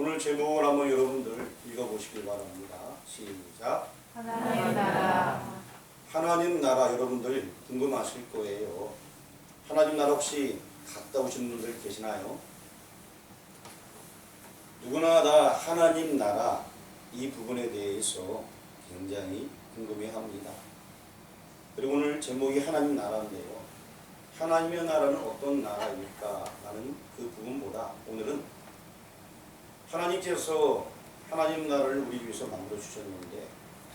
오늘 제목을 한번 여러분들 읽어보시길 바랍니다. 시작. 하나님 나라. 하나님 나라 여러분들 궁금하실 거예요. 하나님 나라 혹시 갔다 오신 분들 계시나요? 누구나 다 하나님 나라 이 부분에 대해서 굉장히 궁금해합니다. 그리고 오늘 제목이 하나님 나라인데요. 하나님의 나라는 어떤 나라일까 라는 그 부분보다 오늘은 하나님께서 하나님 나라를 우리 위해서 만들어 주셨는데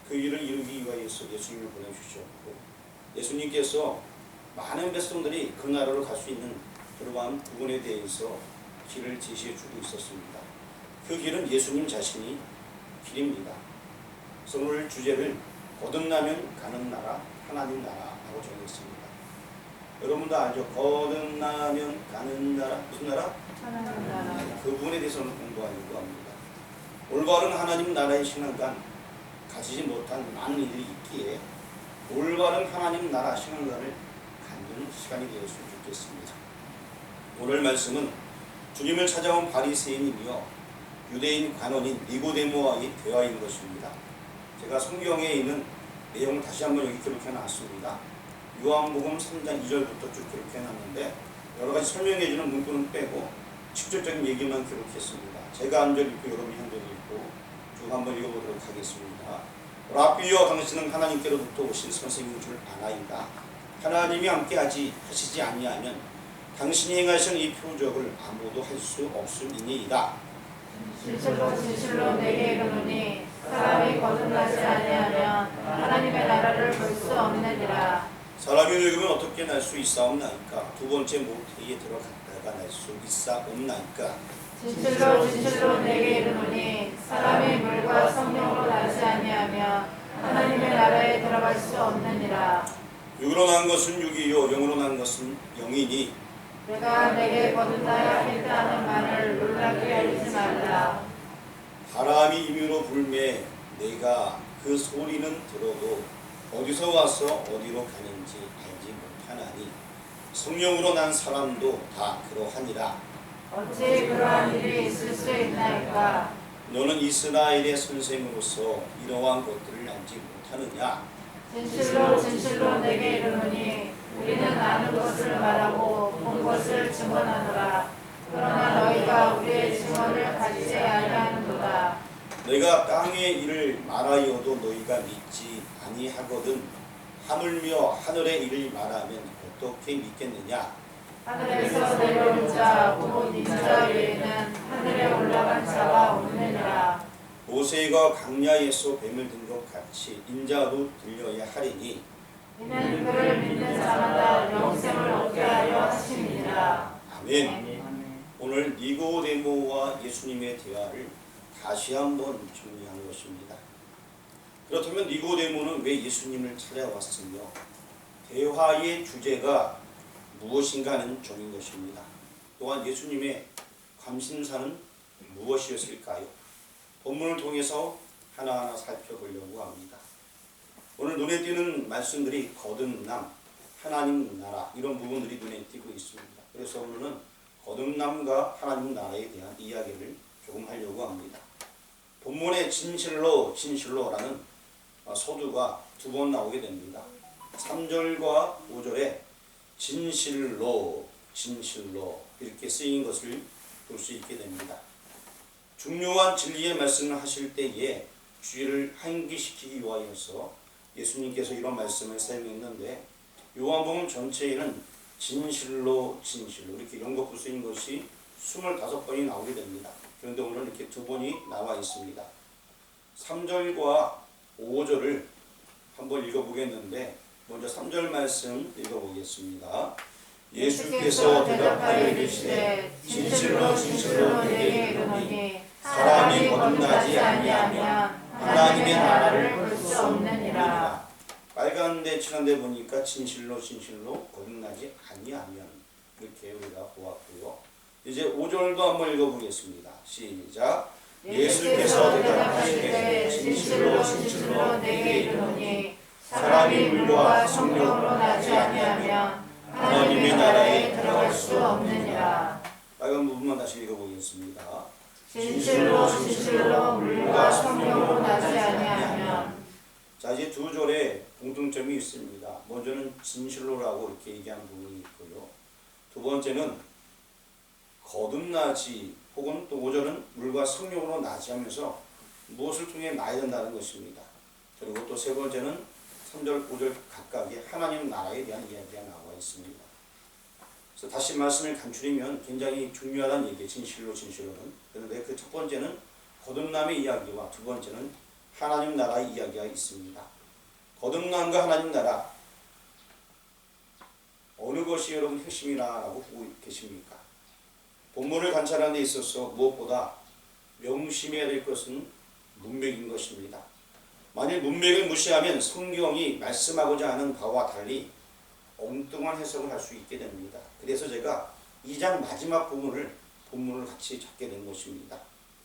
그 일을 이루기 위하여서 예수님을 보내주셨고 예수님께서 많은 백성들이 그 나라로 갈 수 있는 그러한 부분에 대해서 길을 제시해 주고 있었습니다. 그 길은 예수님 자신이 길입니다. 그래서 오늘 주제를 거듭나면 가는 나라 하나님 나라라고 정했습니다. 여러분도 알죠? 거듭나면 가는 나라 무슨 나라? 하나님 나라. 그 부분에 대해서는 공부하려고 합니다. 올바른 하나님 나라의 신앙관 가지지 못한 많은 이들이 있기에 올바른 하나님 나라 신앙관을 갖는 시간이 되었으면 좋겠습니다. 오늘 말씀은 주님을 찾아온 바리새인이며 유대인 관원인 니고데모와의 대화인 것입니다. 제가 성경에 있는 내용을 다시 한번 여기 기록해 놨습니다. 요한복음 3장 2절부터 쭉 기록해 놨는데 여러 가지 설명해 주는 문구는 빼고 직접적인 얘기만 기록했습니다. 제가 한 절 읽고 여러분이 한 절 읽고 쭉 한번 읽어보도록 하겠습니다. 라비여 당신은 하나님께로부터 오신 선생님인 줄 아나이다. 하나님이 함께 하시지 아니하면 당신이 행하신 이 표적을 아무도 할 수 없음이니이다. 진실로 진실로 내게 이르노니 사람이 거듭나지 아니하면 하나님의 나라를 볼 수 없느니라. 사람이 늙으면 어떻게 날 수 있사옵나이까? 두 번째 모태에 들어갔다가 날 수 있사옵나이까? 진실로 진실로 내게 이르노니 사람이 물과 성령으로 나지 아니하면 하나님의 나라에 들어갈 수 없느니라. 육으로 난 것은 육이요 영으로 난 것은 영이니 내가 내게 거듭나야 했다는 말을 놀랍게 알리지 말라. 바람이 임의로 불매 내가 그 소리는 들어도 어디서 와서 어디로 가는지 알지 못하나니 성령으로 난 사람도 다 그러하니라. 어찌 그러한 일이 있을 수 있나이까? 너는 이스라엘의 선생으로서 이러한 것들을 알지 못하느냐? 진실로 진실로 내게 이르노니 우리는 아는 것을 말하고 본 것을 증언하노라. 그러나 너희가 우리의 증언을 가지지 아니하는도다. 내가 땅의 일을 말하여도 너희가 믿지 아니하거든 하물며 하늘의 일을 말하면 어떻게 믿겠느냐? 하늘에서 내려온 자 곧 인자 외에는 하늘에 올라간 자가 없느니라. 모세가 강야에서 뱀을 든 것 같이 인자도 들려야 하리니 이는 그를 믿는 자마다 영생을 얻게 하려 하심이니라. 아멘. 오늘 니고데모와 예수님의 대화를 다시 한번 정리한 것입니다. 그렇다면 니고데모는 왜 예수님을 찾아왔으며 대화의 주제가 무엇인가는 점인 것입니다. 또한 예수님의 감신사는 무엇이었을까요? 본문을 통해서 하나하나 살펴보려고 합니다. 오늘 눈에 띄는 말씀들이 거듭남, 하나님 나라 이런 부분들이 눈에 띄고 있습니다. 그래서 오늘은 거듭남과 하나님 나라에 대한 이야기를 조금 하려고 합니다. 본문에 진실로 진실로라는 소두가 두 번 나오게 됩니다. 3절과 5절에 진실로 진실로 이렇게 쓰인 것을 볼 수 있게 됩니다. 중요한 진리의 말씀을 하실 때에 주의를 환기시키기 위하여서 예수님께서 이런 말씀을 사용했는데 요한복음 전체에는 진실로 진실로 이렇게 연거푸 쓰인 것이 25번이 나오게 됩니다. 그런데 오늘 이렇게 두 번이 나와 있습니다. 3절과 5절을 한번 읽어보겠는데 먼저 3절 말씀 읽어보겠습니다. 예수께서 대답하여 이르시되 진실로 진실로 내게 이르노니 사람이 거듭나지 아니하면 하나님의 나라를 볼 수 없느니라. 빨간데 칠한데 보니까 진실로 진실로 거듭나지 아니하면 이렇게 우리가 보았고요. 이제 5절도 한번 읽어보겠습니다. 시작. 예수께서 대답하시되 진실로 진실로 내게 이르노니 사람이 물과 성령으로 나지 아니하면 하나님의 나라에 들어갈 수 없느니라. 빨간 부분만 다시 읽어보겠습니다. 진실로 진실로 물과 성령으로 나지 아니하면. 자, 이제 두 절에 공통점이 있습니다. 먼저는 진실로라고 이렇게 얘기하는 부분이 있고요. 두 번째는 거듭나지 혹은 또 5절은 물과 성령으로 나지 하면서 무엇을 통해 나야 된다는 것입니다. 그리고 또 세 번째는 3절, 5절 각각의 하나님 나라에 대한 이야기가 나와 있습니다. 그래서 다시 말씀을 간추리면 굉장히 중요하다는 얘기예요. 진실로는. 그런데 그 첫 번째는 거듭남의 이야기와 두 번째는 하나님 나라의 이야기가 있습니다. 거듭남과 하나님 나라, 어느 것이 여러분 핵심이라고 보고 계십니까? 본문을 관찰하는 데 있어서 무엇보다 명심해야 될 것은 문맥인 것입니다. 만일 문맥을 무시하면 성경이 말씀하고자 하는 바와 달리 엉뚱한 해석을 할 수 있게 됩니다. 그래서 제가 2장 마지막 부분을 본문을 같이 찾게 된 것입니다.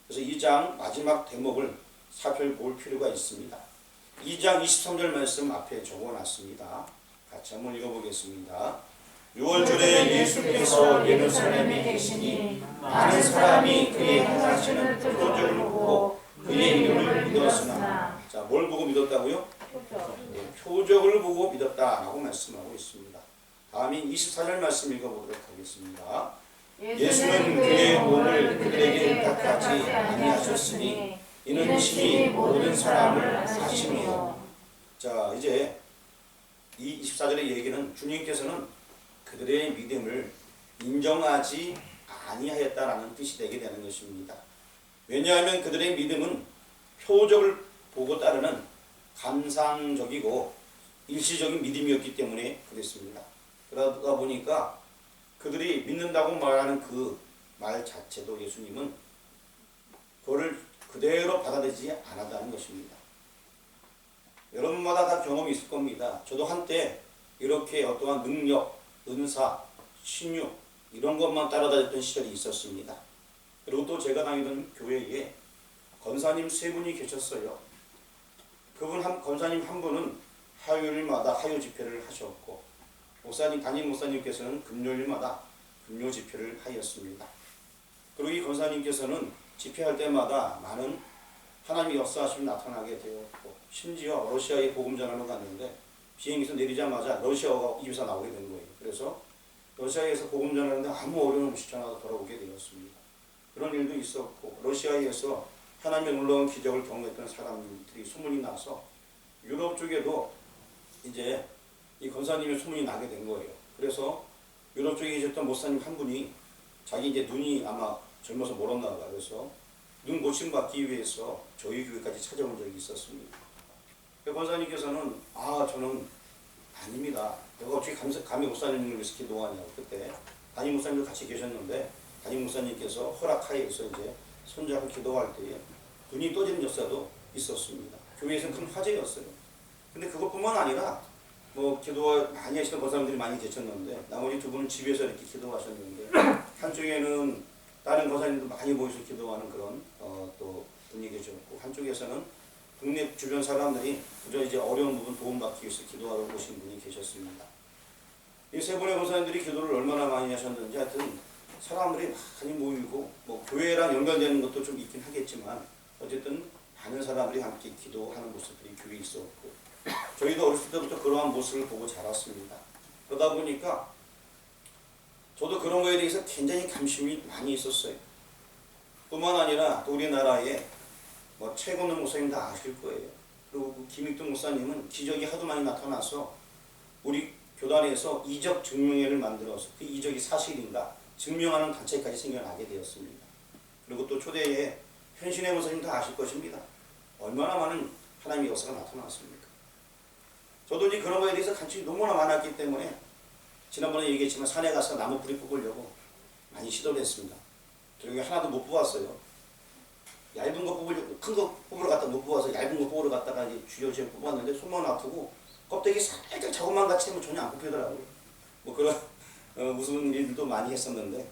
그래서 2장 마지막 대목을 살펴볼 필요가 있습니다. 2장 23절 말씀 앞에 적어놨습니다. 같이 한번 읽어보겠습니다. 6월절에 예수께서 예루살렘에 계시니 많은 사람이 그의 행하시는 표적을 보고 그의 이름을 믿었으나. 자, 뭘 보고 믿었다고요? 네, 표적을 보고 믿었다라고 말씀하고 있습니다. 다음에 24절 말씀 읽어보도록 하겠습니다. 예수는 그의 몸을 그들에게 부탁하지 아니하셨으니 이는 친히 모든 사람을 아심이요. 자, 이제 이 24절의 얘기는 주님께서는 그들의 믿음을 인정하지 아니하였다라는 뜻이 되게 되는 것입니다. 왜냐하면 그들의 믿음은 표적을 보고 따르는 감상적이고 일시적인 믿음이었기 때문에 그랬습니다. 그러다 보니까 그들이 믿는다고 말하는 그 말 자체도 예수님은 그거를 그대로 받아들이지 않았다는 것입니다. 여러분마다 다 경험이 있을 겁니다. 저도 한때 이렇게 어떠한 능력, 은사, 신유 이런 것만 따라다녔던 시절이 있었습니다. 그리고 또 제가 다니던 교회에 권사님 3분이 계셨어요. 그분 권사님 한 분은 화요일마다 화요 집회를 하셨고 담임 목사님께서는 금요일마다 금요 집회를 하였습니다. 그리고 이 권사님께서는 집회할 때마다 많은 하나님의 역사하심이 나타나게 되었고 심지어 러시아에 복음 전하러 갔는데 비행기에서 내리자마자 러시아어가 입에서 나오게 된 거예요. 그래서 러시아에서 복음 전하는데 아무 어려움 없이 전화가 돌아오게 되었습니다. 그런 일도 있었고 러시아에서 하나님의 놀라운 기적을 경험했던 사람들이 소문이 나서 유럽 쪽에도 이제 이 권사님의 소문이 나게 된 거예요. 그래서 유럽 쪽에 계셨던 목사님 한 분이 자기 이제 눈이 아마 젊어서 멀었나 봐요. 그래서 눈 고침 받기 위해서 저희 교회까지 찾아온 적이 있었습니다. 그 권사님께서는 저는 아닙니다. 내가 어떻게 감히 목사님을 위해서 기도하냐고. 그때 담임 목사님도 같이 계셨는데 담임 목사님께서 허락하에서 이제 손잡고 기도할 때에 눈이 떠지는 역사도 있었습니다. 교회에서는 큰 화제였어요. 근데 그것뿐만 아니라 기도 많이 하시는 권사님들이 많이 계셨는데 나머지 두 분은 집에서 이렇게 기도하셨는데 한쪽에는 다른 권사님도 많이 모여서 기도하는 그런 또 분이 계셨고 한쪽에서는 국내 주변 사람들이 그저 이제 어려운 부분 도움받기 위해서 기도하러 오신 분이 계셨습니다. 이 세 분의 권사님들이 기도를 얼마나 많이 하셨는지 하여튼 사람들이 많이 모이고 교회랑 연결되는 것도 좀 있긴 하겠지만 어쨌든 많은 사람들이 함께 기도하는 모습들이 교회에 있었고 저희도 어렸을 때부터 그러한 모습을 보고 자랐습니다. 그러다 보니까 저도 그런 거에 대해서 굉장히 관심이 많이 있었어요. 뿐만 아니라 또 우리나라에 최건우 목사님 다 아실 거예요. 그리고 김익동 목사님은 기적이 하도 많이 나타나서 우리 교단에서 이적 증명회를 만들어서 그 이적이 사실인가 증명하는 단체까지 생겨나게 되었습니다. 그리고 또 초대에 현신의 목사님 다 아실 것입니다. 얼마나 많은 하나님의 역사가 나타났습니까? 저도 이제 그런 거에 대해서 관심이 너무나 많았기 때문에 지난번에 얘기했지만 산에 가서 나무 뿌리 뽑으려고 많이 시도를 했습니다. 그리고 하나도 못 뽑았어요. 얇은 거 뽑으려고 큰 거 뽑으러 갔다 못 뽑아서 얇은 거 뽑으러 갔다가 이제 주저주저 뽑았는데 손만 아프고 껍데기 살짝 자국만 같이 하면 전혀 안 뽑히더라고요. 그런 무슨 일도 많이 했었는데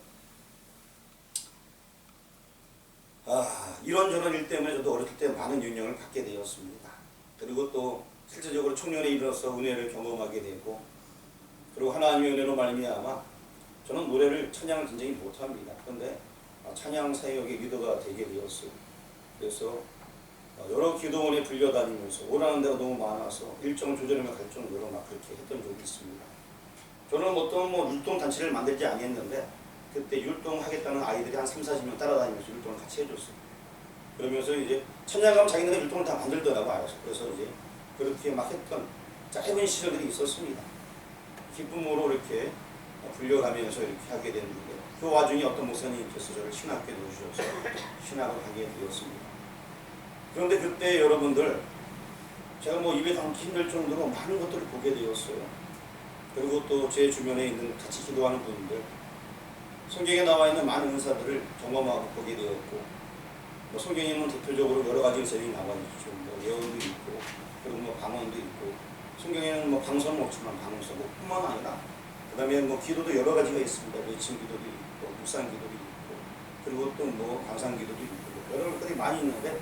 이런저런 일 때문에 저도 어렸을 때 많은 영향을 받게 되었습니다. 그리고 또 실질적으로 청년에 이르러서 은혜를 경험하게 되고 그리고 하나님의 은혜로 말미암아 저는 노래를 찬양을 굉장히 못합니다. 그런데 찬양 사역의 리더가 되게 되었어요. 그래서 여러 기도원에 불려다니면서 오라는 데가 너무 많아서 일정 조절하면 갈 정도로 막 그렇게 했던 적이 있습니다. 저는 어떤 율동 단체를 만들지 않았는데 그때 율동하겠다는 아이들이 한 3, 40명 따라다니면서 율동을 같이 해줬어요. 그러면서 이제 찬양하면 자기네가 율동을 다 만들더라고 알아서. 그래서 이제 그렇게 막 했던 짧은 시절들이 있었습니다. 기쁨으로 이렇게 불려가면서 이렇게 하게 됐는데 그 와중에 어떤 목사님께서 저를 신학교에 넣으셔서 신학을 하게 되었습니다. 그런데 그때 여러분들 제가 입에 담기 힘들 정도로 많은 것들을 보게 되었어요. 그리고 또 제 주변에 있는 같이 기도하는 분들 성경에 나와 있는 많은 은사들을 경험하고 보게 되었고 성경에는 대표적으로 여러 가지 은사들이 나와 있죠. 예언도 있고 그리고 방언도 있고 성경에는 방송은 없지만 방송 뿐만 아니라 그 다음에 기도도 여러 가지가 있습니다. 외침 기도도 있고 묵상 기도도 있고 그리고 또 감상 기도도 있고 여러 것들이 많이 있는데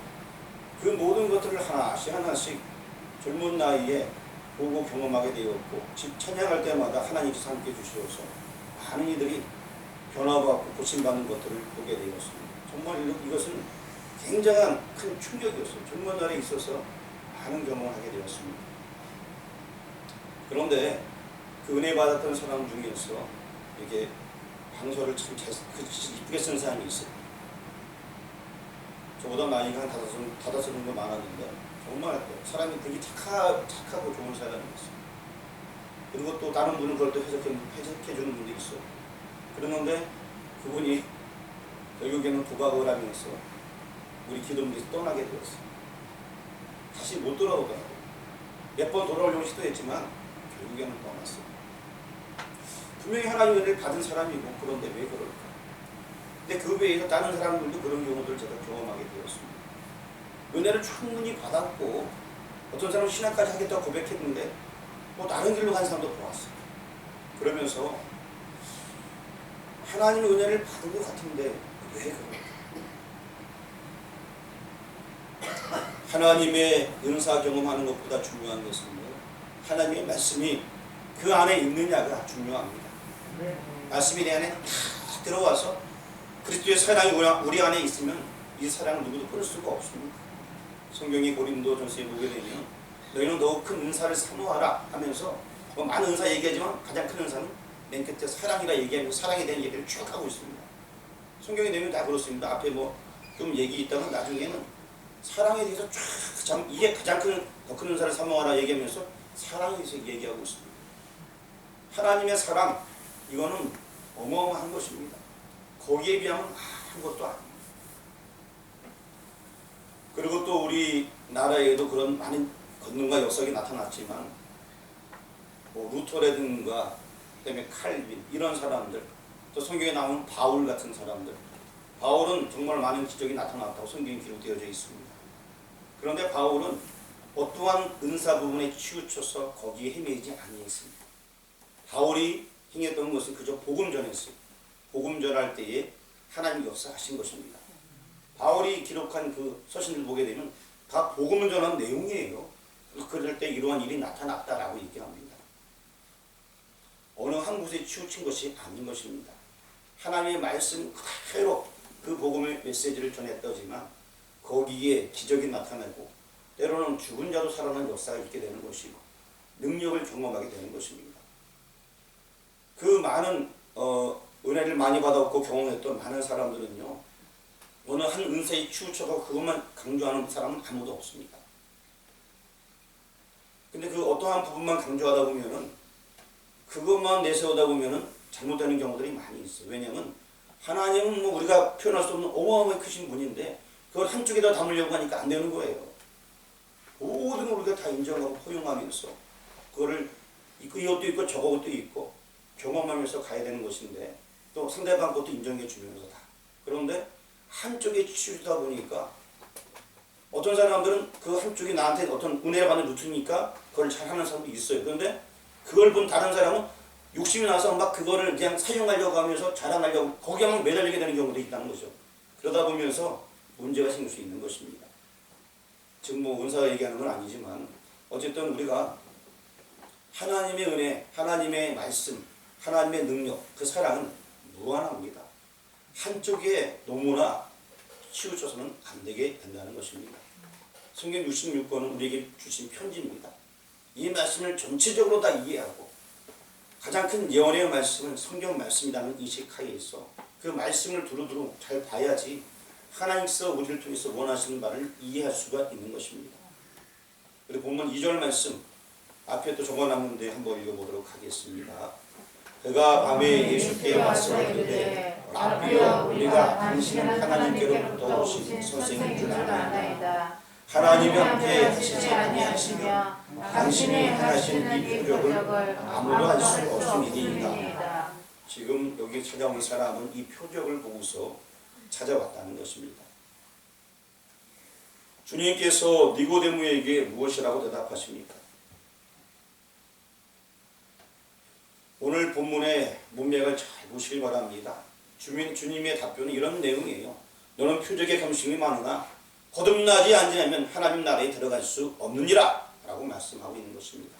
그 모든 것들을 하나씩 젊은 나이에 보고 경험하게 되었고 집 찬양할 때마다 하나님께서 함께 주시어서 많은 이들이 변화받고 고침받는 것들을 보게 되었습니다. 정말 이것은 굉장한 큰 충격이었어요. 젊은 날에 있어서 많은 경험을 하게 되었습니다. 그런데 그 은혜 받았던 사람 중에서 이렇게 방서를 참 이쁘게 쓴 사람이 있어요. 저보다 나이가 한 5살 정도 많았는데 정말 사람이 되게 착하고 좋은 사람이었어요. 그리고 또 다른 분은 그걸 또 해석해주는 분도 있어요. 그러는데 그분이 결국에는 도박을 하면서 우리 기도문에서 떠나게 되었어요. 다시 못 돌아오더라고요. 몇 번 돌아오려고 시도했지만 결국에는 떠났어요. 분명히 하나님의 은혜를 받은 사람이고 그런데 왜 그럴까? 근데 그 외에서 다른 사람들도 그런 경우들을 제가 경험하게 되었습니다. 은혜를 충분히 받았고 어떤 사람은 신학까지 하겠다고 고백했는데 다른 길로 간 사람도 보았어요. 그러면서 하나님의 은혜를 받은 것 같은데 왜 그럴까? 하나님의 은사 경험하는 것보다 중요한 것은 하나님의 말씀이 그 안에 있느냐가 중요합니다. 말씀이 내 안에 다 들어와서 그리스도의 사랑이 우리 안에 있으면 이 사랑을 누구도 끊을 수가 없습니다. 성경이 고린도전서에 보게 되면 너희는 더욱 큰 은사를 사모하라 하면서 많은 은사 얘기하지만 가장 큰 은사는 맨 끝에 사랑이라 얘기하면서 사랑에 대한 얘기를 쭉 하고 있습니다. 성경의 내용이 다 그렇습니다. 앞에 좀 얘기 있다가 나중에는 사랑에 대해서 쫙 이게 가장 더 큰 은사를 사모하라 얘기하면서 사랑에 대해서 얘기하고 있습니다. 하나님의 사랑 이거는 어마어마한 것입니다. 거기에 비하면 아무것도 아닙니다. 그리고 또 우리 나라에도 그런 많은 권능과 역사가 나타났지만 루터라든가 그다음에 칼빈 이런 사람들 또 성경에 나오는 바울 같은 사람들 바울은 정말 많은 기적이 나타났다고 성경에 기록되어져 있습니다. 그런데 바울은 어떠한 은사 부분에 치우쳐서 거기에 헤매지 아니했습니다. 바울이 행했던 것은 그저 복음 전했어요. 복음 전할 때에 하나님 역사하신 것입니다. 바울이 기록한 그 서신을 보게 되면 다 복음을 전한 내용이에요. 그럴 때 이러한 일이 나타났다라고 얘기합니다. 어느 한 곳에 치우친 것이 아닌 것입니다. 하나님의 말씀 그대로 그 복음의 메시지를 전했다지만 거기에 기적이 나타나고 때로는 죽은 자도 살아나는 역사가 있게 되는 것이고 능력을 경험하게 되는 것입니다. 그 많은 은혜를 많이 받았고 경험했던 많은 사람들은요. 어느 한 은사에 치우쳐서 그것만 강조하는 사람은 아무도 없습니다. 근데 그 어떠한 부분만 강조하다 보면은 그것만 내세우다 보면은 잘못되는 경우들이 많이 있어요. 왜냐하면 하나님은 우리가 표현할 수 없는 어마어마하게 크신 분인데 그걸 한쪽에다 담으려고 하니까 안 되는 거예요. 모든 걸 우리가 다 인정하고 포용하면서 그거를 이것도 있고 저것도 있고 경험하면서 가야 되는 것인데 또 상대방 것도 인정해 주면서 다. 그런데 한쪽에 치우다 보니까 어떤 사람들은 그 한쪽이 나한테 어떤 은혜를 받는 루트니까 그걸 잘하는 사람도 있어요. 그런데 그걸 본 다른 사람은 욕심이 나서 막 그거를 그냥 사용하려고 하면서 자랑하려고 거기에만 매달리게 되는 경우도 있다는 거죠. 그러다 보면서 문제가 생길 수 있는 것입니다. 지금 은사 얘기하는 건 아니지만 어쨌든 우리가 하나님의 은혜, 하나님의 말씀, 하나님의 능력, 그 사랑은 무한합니다. 한쪽에 너무나 치우쳐서는 안 되게 된다는 것입니다. 성경 66권은 우리에게 주신 편지입니다. 이 말씀을 전체적으로 다 이해하고 가장 큰 예언의 말씀은 성경 말씀이라는 인식하에 있어 그 말씀을 두루두루 잘 봐야지 하나님께서 우리를 통해서 원하시는 바를 이해할 수가 있는 것입니다. 그리고 본문 2절 말씀 앞에 또 적어놨는데 한번 읽어보도록 하겠습니다. 그가 밤에 예수께 와서 이르되 라비여 우리가 당신은 하나님께로부터 오신 선생인 줄 아나이다. 하나님이 함께 하시지 아니하시며 당신이 행하신 이 표적을 아무도 할 수 없음이니이다. 지금 여기 찾아온 사람은 이 표적을 보고서 찾아왔다는 것입니다. 주님께서 니고데모에게 무엇이라고 대답하십니까? 오늘 본문의 문맥을 잘 보시기 바랍니다. 주님의 답변은 이런 내용이에요. 너는 표적에 감심이 많으나 거듭나지 않으면 하나님 나라에 들어갈 수 없느니라 라고 말씀하고 있는 것입니다.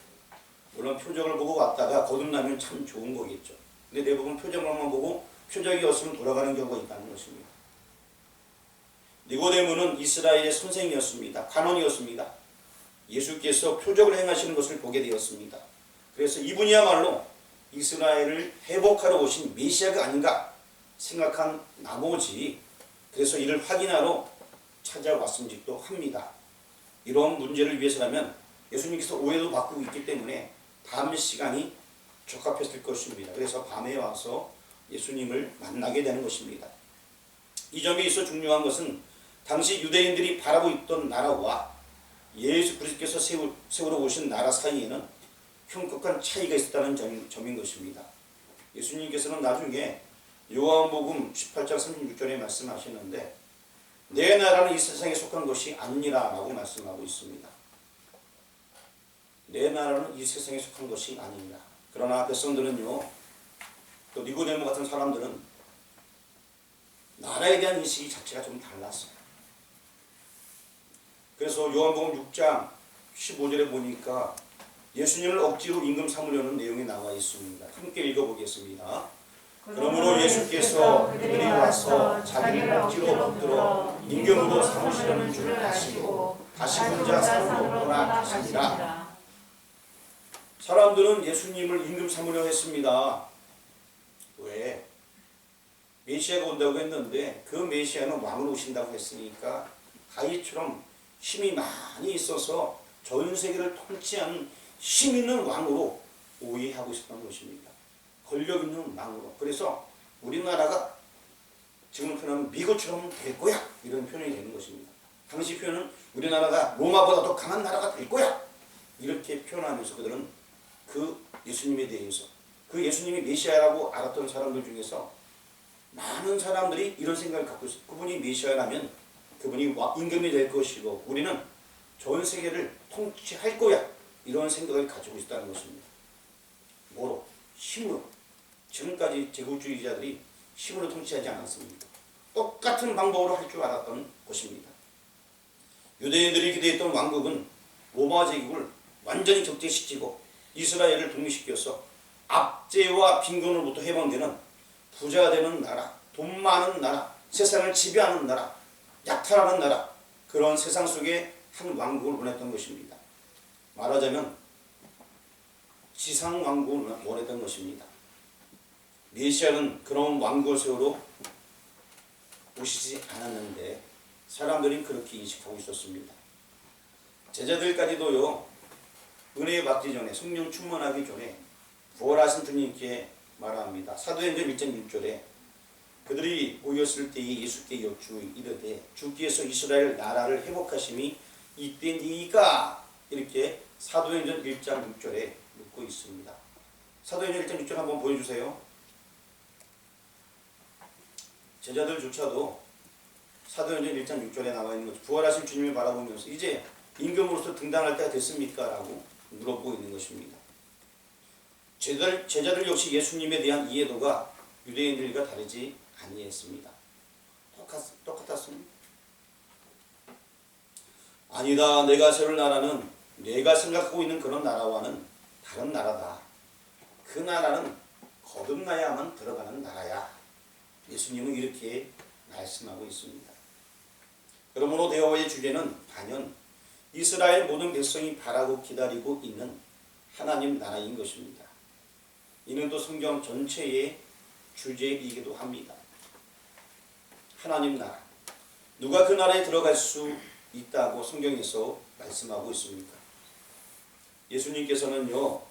물론 표적을 보고 왔다가 거듭나면 참 좋은 거겠죠. 근데 대부분 표적만 보고 표적이 없으면 돌아가는 경우가 있다는 것입니다. 니고데모는 이스라엘의 선생이었습니다. 간원이었습니다. 예수께서 표적을 행하시는 것을 보게 되었습니다. 그래서 이분이야말로 이스라엘을 회복하러 오신 메시아가 아닌가 생각한 나머지 그래서 이를 확인하러 찾아왔음직도 합니다. 이런 문제를 위해서라면 예수님께서 오해도 받고 있기 때문에 밤 시간이 적합했을 것입니다. 그래서 밤에 와서 예수님을 만나게 되는 것입니다. 이 점에 있어 중요한 것은 당시 유대인들이 바라고 있던 나라와 예수 그리스도께서 세우러 오신 나라 사이에는 흉측한 차이가 있었다는 점인 것입니다. 예수님께서는 나중에 요한복음 18장 36절에 말씀하시는데 내 나라는 이 세상에 속한 것이 아니니라 라고 말씀하고 있습니다. 내 나라는 이 세상에 속한 것이 아니니라. 그러나 백성들은요, 또 니고데모 같은 사람들은 나라에 대한 인식이 자체가 좀 달랐어요. 그래서 요한복음 6장 15절에 보니까 예수님을 억지로 임금 삼으려는 내용이 나와 있습니다. 함께 읽어보겠습니다. 그러므로 예수께서 그들이 와서 자기를 억지로 붙들어 임금으로 삼으시려는 줄 아시고 다시 혼자 산으로 떠나가시니라. 사람들은 예수님을 임금 삼으려 했습니다. 왜? 메시아가 온다고 했는데 그 메시아는 왕으로 오신다고 했으니까 다윗처럼 힘이 많이 있어서 전 세계를 통치하는 힘 있는 왕으로 오해하고 있었던 것입니다. 권력 있는 왕으로. 그래서 우리나라가 지금 표현하면 미국처럼 될 거야 이런 표현이 되는 것입니다. 당시 표현은 우리나라가 로마보다 더 강한 나라가 될 거야 이렇게 표현하면서 그들은 그 예수님에 대해서 그 예수님이 메시아라고 알았던 사람들 중에서 많은 사람들이 이런 생각을 갖고 있어요. 그분이 메시아라면 그분이 임금이 될 것이고 우리는 전 세계를 통치할 거야 이런 생각을 가지고 있다는 것입니다. 뭐로? 힘으로. 지금까지 제국주의자들이 힘으로 통치하지 않았습니다. 똑같은 방법으로 할 줄 알았던 것입니다. 유대인들이 기대했던 왕국은 로마 제국을 완전히 적대시키고 이스라엘을 독립시켜서 압제와 빈곤으로부터 해방되는 부자 되는 나라, 돈 많은 나라, 세상을 지배하는 나라, 약탈하는 나라 그런 세상 속에 한 왕국을 원했던 것입니다. 말하자면 지상 왕국을 원했던 것입니다. 메시아는 그런 왕국을 세우러 오시지 않았는데 사람들이 그렇게 인식하고 있었습니다. 제자들까지도요 은혜 받기 전에 성령 충만하기 전에 부활하신 주님께 말합니다. 사도행전 1장 6절에 그들이 모였을 때에 예수께 여쭈 이르되 주께서 이스라엘 나라를 회복하심이 이때니까 이렇게 사도행전 1장 6절에 묻고 있습니다. 사도행전 1장 6절 한번 보여주세요. 제자들조차도 사도행전 1장 6절에 나와 있는 것 부활하신 주님을 바라보면서 이제 임금으로서 등단할 때가 됐습니까? 라고 물어보고 있는 것입니다. 제자들 역시 예수님에 대한 이해도가 유대인들과 다르지 아니했습니다. 똑같았습니다. 아니다. 내가 세울 나라는 내가 생각하고 있는 그런 나라와는 다른 나라다. 그 나라는 거듭나야만 들어가는 나라야. 예수님은 이렇게 말씀하고 있습니다. 그러므로 대화의 주제는 단연 이스라엘 모든 백성이 바라고 기다리고 있는 하나님 나라인 것입니다. 이는 또 성경 전체의 주제이기도 합니다. 하나님 나라. 누가 그 나라에 들어갈 수 있다고 성경에서 말씀하고 있습니까? 예수님께서는요,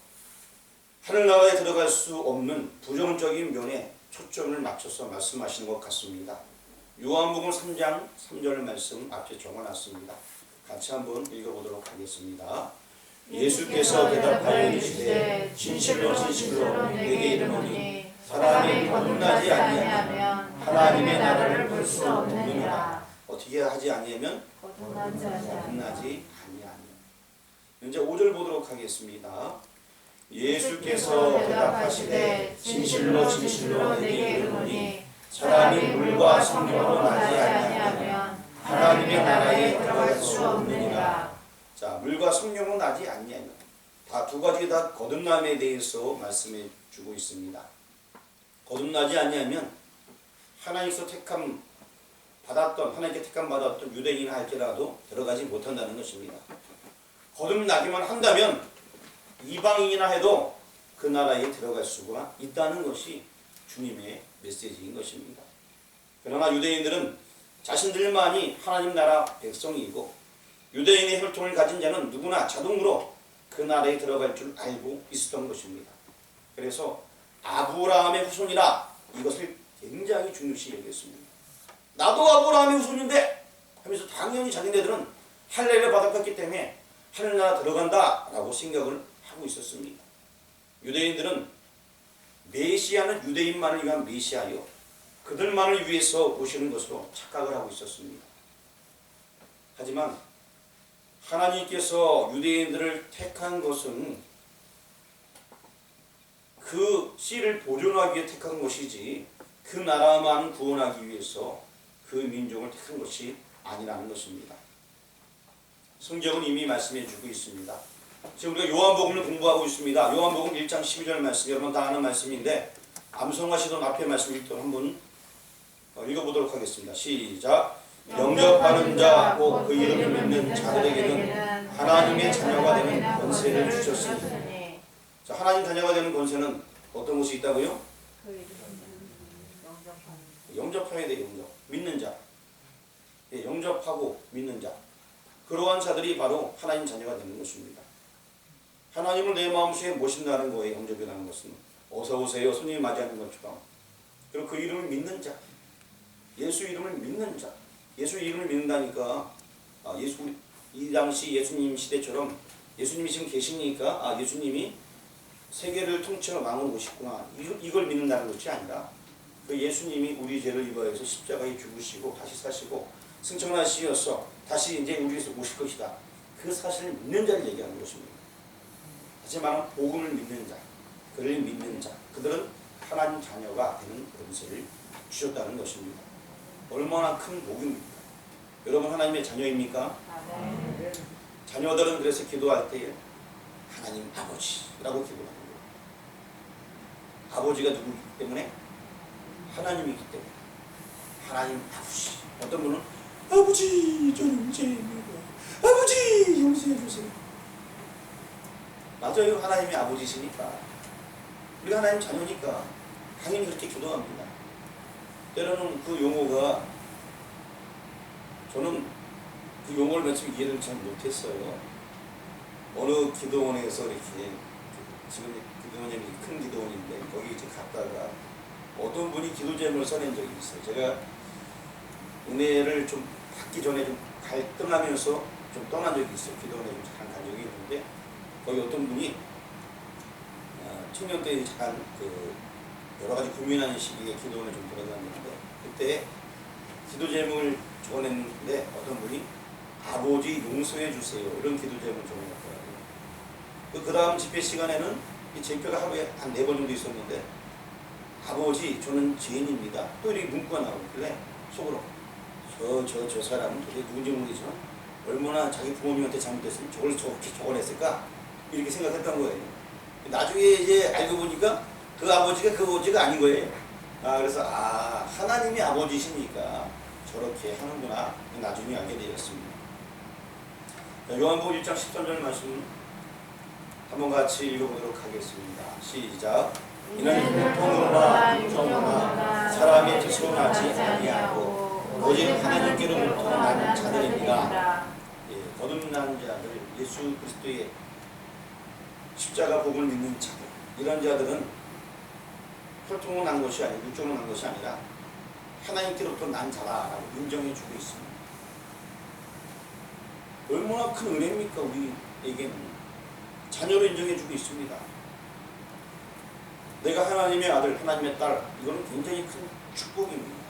하늘나라에 들어갈 수 없는 부정적인 면에 초점을 맞춰서 말씀하시는 것 같습니다. 요한복음 3장 3절 말씀 앞에 적어놨습니다. 같이 한번 읽어보도록 하겠습니다. 예수께서 대답하여 이르시되 진실로 진실로 내게 이르노니 사람이 거듭나지 아니하면 하나님의 나라를 볼 수 없느니라. 어떻게 하지 아니하면? 거듭나지 아니하면. 이제 5절 보도록 하겠습니다. 예수께서 대답하시되 진실로 진실로 내게 이르노니 사람이 물과 성령으로 나지 아니하면 하나님의 나라에 들어갈 수 없느니라. 자, 물과 성령으로 나지 아니하면, 다 두 가지 다 거듭남에 대해서 말씀해 주고 있습니다. 거듭나지 아니하면 하나님께서 하나님께 택함 받았던 유대인이나 할지라도 들어가지 못한다는 것입니다. 거듭나기만 한다면 이방인이나 해도 그 나라에 들어갈 수가 있다는 것이 주님의 메시지인 것입니다. 그러나 유대인들은 자신들만이 하나님 나라 백성이고 유대인의 혈통을 가진 자는 누구나 자동으로 그 나라에 들어갈 줄 알고 있었던 것입니다. 그래서 아브라함의 후손이라 이것을 굉장히 중요시 여겼습니다. 나도 아브라함의 후손인데 하면서 당연히 자기네들은 할례를 받았기 때문에 하늘나라 들어간다 라고 생각을 하고 있었습니다. 유대인들은 메시아는 유대인만을 위한 메시아요, 그들만을 위해서 오시는 것으로 착각을 하고 있었습니다. 하지만 하나님께서 유대인들을 택한 것은 그 씨를 보존하기 위해 택한 것이지 그 나라만 구원하기 위해서 그 민족을 택한 것이 아니라는 것입니다. 성경은 이미 말씀해 주고 있습니다. 지금 우리가 요한복음을 공부하고 있습니다. 요한복음 1장 12절 말씀, 여러분 다 아는 말씀인데 암송하시던 앞에 말씀 읽던 한번 읽어보도록 하겠습니다. 시작. 영접하는 자, 곧 그 이름을 믿는 자들에게는 하나님의 자녀가 되는 권세를 주셨으니. 자, 하나님 자녀가 되는 권세는 어떤 것이 있다고요? 영접해야 돼요. 믿는 자. 예, 영접하고 믿는 자. 그러한 자들이 바로 하나님 자녀가 되는 것입니다. 하나님을 내 마음속에 모신다는 거예요. 영접이라는 것은 어서 오세요 손님 맞이하는 것처럼. 그리고 그 이름을 믿는 자, 예수 이름을 믿는 자, 예수 이름을 믿는다니까 이 당시 예수님 시대처럼 예수님이 지금 계시니까 예수님이 세계를 통째로 왕으로 오시구나 이걸 믿는다는 것이 아니라 그 예수님이 우리 죄를 위하여서 십자가에 죽으시고 다시 사시고 승천하시어서 다시 이제 우리에서 오실 것이다. 그 사실을 믿는 자를 얘기하는 것입니다. 다시 말하면 복음을 믿는 자, 그를 믿는 자, 그들은 하나님 자녀가 되는 권세를 주셨다는 것입니다. 얼마나 큰 복입니까? 여러분 하나님의 자녀입니까? 네. 자녀들은 그래서 기도할 때에 하나님 아버지라고 기도하는 거예요. 아버지가 누구이기 때문에? 하나님이기 때문에 하나님 아버지. 어떤 분은 아버지 저는 죄입니다. 아버지 용서해 주세요. 맞아요. 하나님이 아버지시니까 우리가 하나님 자녀니까 당연히 그렇게 기도합니다. 때로는 그 용어가 저는 그 용어를 맨 처음 이해를 잘 못했어요. 어느 기도원에서 이렇게 지금 기도원이 큰 기도원인데 거기 이제 갔다가 어떤 분이 기도 제목을 써낸 적이 있어요. 제가 은혜를 좀 받기 전에 좀 갈등하면서 좀 떠난 적이 있어요. 기도원에 좀 잠깐 간 적이 있는데 거기 어떤 분이 청년 때 잠깐 여러 가지 고민하는 시기에 기도원에 좀 들어갔는데 그때 기도 제목을 적어냈는데 어떤 분이 아버지 용서해 주세요 이런 기도 제목을 적어냈더라고요. 그 다음 집회 시간에는 이 제표가 하루에 한 4번 정도 있었는데 아버지 저는 죄인입니다. 또 이렇게 문구가 나오길래 속으로 저 사람은 도대체 누군지 모르겠지만 얼마나 자기 부모님한테 잘못했으면 저걸 저렇게 적어냈을까 이렇게 생각했던 거예요. 나중에 이제 알고 보니까 그 아버지가 그 아버지가 아닌 거예요. 그래서 하나님이 아버지시니까 저렇게 하는구나 나중에 알게 되었습니다. 요한복음 1장 13절 말씀 한번 같이 읽어보도록 하겠습니다. 시작. 이는 고통으로나 육정으로나 사람의 뜻으로 나지 아니하고 오직 하나님께로부터 난 자들입니다. 거듭난 자들, 예수 그리스도의 십자가 복음을 믿는 자들, 이런 자들은 혈통으로 난 것이 아니고 육정으로 난 것이 아니라 하나님께로부터 난 자라라고 인정해주고 있습니다. 얼마나 큰 은혜입니까? 우리에게는 자녀로 인정해주고 있습니다. 내가 하나님의 아들, 하나님의 딸, 이거는 굉장히 큰 축복입니다.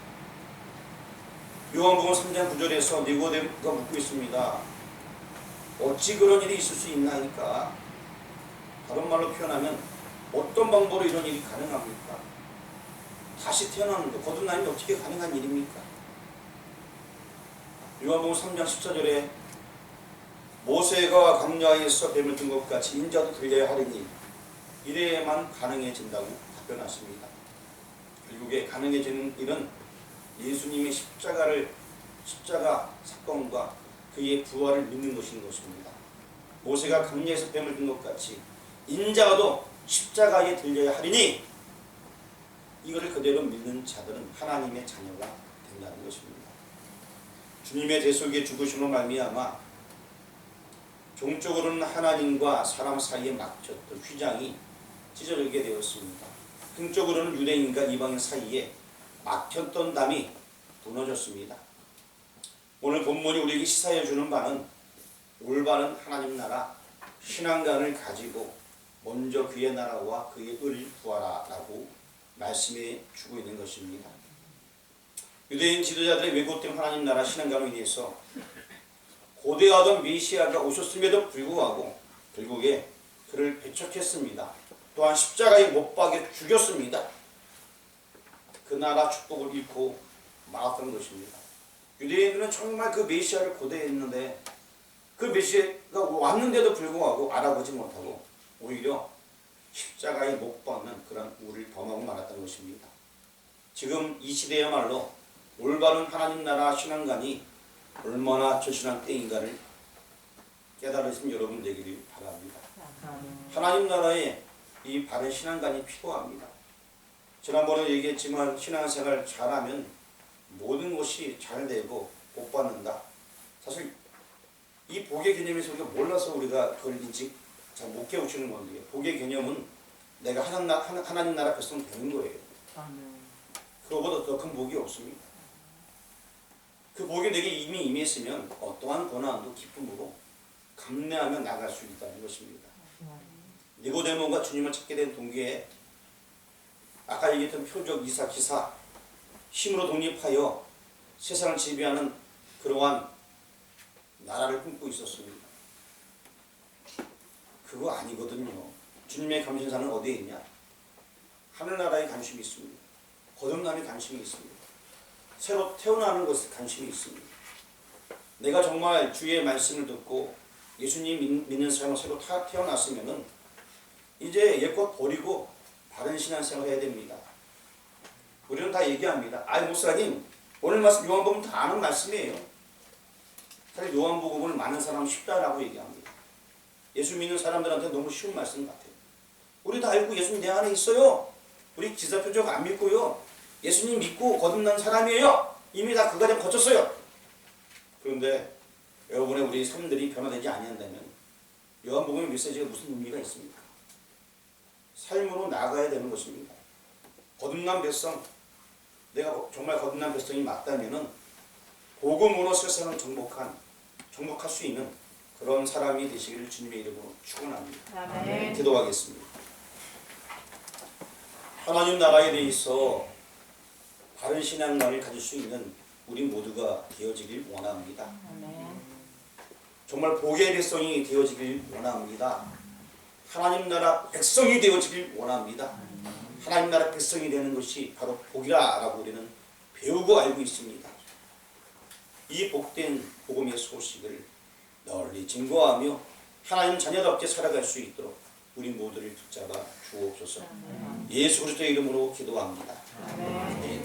요한복음 3장 9절에서 니고데모가 묻고 있습니다. 어찌 그런 일이 있을 수 있나니까? 다른 말로 표현하면 어떤 방법으로 이런 일이 가능합니까? 다시 태어나는 것, 거듭남이 어떻게 가능한 일입니까? 요한복음 3장 14절에 모세가 광야에서 뱀을 든 것 같이 인자도 들려야 하리니 이래야만 가능해진다고 답변하십니다. 결국에 가능해지는 일은 예수님의 십자가 사건과 그의 부활을 믿는 것인 것입니다. 모세가 광야에서 뱀을 든 것 같이 인자도 십자가에 들려야 하리니 이것을 그대로 믿는 자들은 하나님의 자녀가 된다는 것입니다. 주님의 대속의 죽으심으로 말미암아 종적으로는 하나님과 사람 사이에 막혔던 휘장이 찢어지게 되었습니다. 흥적으로는 유대인과 이방인 사이에 막혔던 담이 무너졌습니다. 오늘 본문이 우리에게 시사해 주는 바는 올바른 하나님 나라 신앙관을 가지고 먼저 그의 나라와 그의 의를 구하라 라고 말씀해 주고 있는 것입니다. 유대인 지도자들의 왜곡된 하나님 나라 신앙관으로 인해서 고대하던 메시아가 오셨음에도 불구하고 결국에 그를 배척했습니다. 또한 십자가에 못 박여 죽였습니다. 그 나라 축복을 잃고 말았던 것입니다. 유대인들은 정말 그 메시아를 고대했는데 그 메시아가 왔는데도 불구하고 알아보지 못하고 오히려 십자가에 못 박는 그런 우를 범하고 말았던 것입니다. 지금 이 시대야말로 올바른 하나님 나라 신앙관이 얼마나 절실한 때인가를 깨달으신 여러분 되기를 바랍니다. 하나님 나라에 이 바른 신앙관이 필요합니다. 지난번에 얘기했지만 신앙생활 잘하면 모든 것이 잘 되고 복 받는다. 사실 이 복의 개념에서 우리가 몰라서 우리가 그걸 인식 잘 못 깨우치는 건데요. 복의 개념은 내가 하나님 나라 백성 되는 거예요. 그거보다 더 큰 복이 없습니다. 그 복이 내게 이미 임했으면 어떠한 고난도 기쁨으로 감내하며 나갈 수 있다는 것입니다. 니고데모가 주님을 찾게 된 동기에 아까 얘기했던 표적, 이사, 기사 힘으로 독립하여 세상을 지배하는 그러한 나라를 꿈꾸고 있었습니다. 그거 아니거든요. 주님의 감신사는 어디에 있냐? 하늘나라에 관심이 있습니다. 거듭남에 관심이 있습니다. 새로 태어나는 것에 관심이 있습니다. 내가 정말 주의 말씀을 듣고 예수님 믿는 사람으로 새로 태어났으면은 이제 옛것 버리고 바른 신앙생활을 해야 됩니다. 우리는 다 얘기합니다. 목사님 오늘 말씀 요한복음 다 아는 말씀이에요. 사실 요한복음을 많은 사람은 쉽다라고 얘기합니다. 예수 믿는 사람들한테 너무 쉬운 말씀 같아요. 우리 다 알고 예수님 내 안에 있어요. 우리 기사표적 안 믿고요. 예수님 믿고 거듭난 사람이에요. 이미 다 그 과정 거쳤어요. 그런데 여러분의 우리 삶들이 변화되지 아니한다면 요한복음의 메시지가 무슨 의미가 있습니까? 삶으로 나아가야 되는 것입니다. 거듭난 백성, 내가 정말 거듭난 백성이 맞다면은 복음으로 세상을 정복할 수 있는 그런 사람이 되시기를 주님의 이름으로 축원합니다. 아멘. 기도하겠습니다. 하나님 나라에 대해서 바른 신앙관을 가질 수 있는 우리 모두가 되어지길 원합니다. 아멘. 정말 복의 백성이 되어지길 원합니다. 하나님 나라 백성이 되어지길 원합니다. 하나님 나라 백성이 되는 것이 바로 복이라고 우리는 배우고 알고 있습니다. 이 복된 복음의 소식을 널리 증거하며 하나님 자녀답게 살아갈 수 있도록 우리 모두를 붙잡아 주옵소서. 예수 그리스도의 이름으로 기도합니다. 아멘.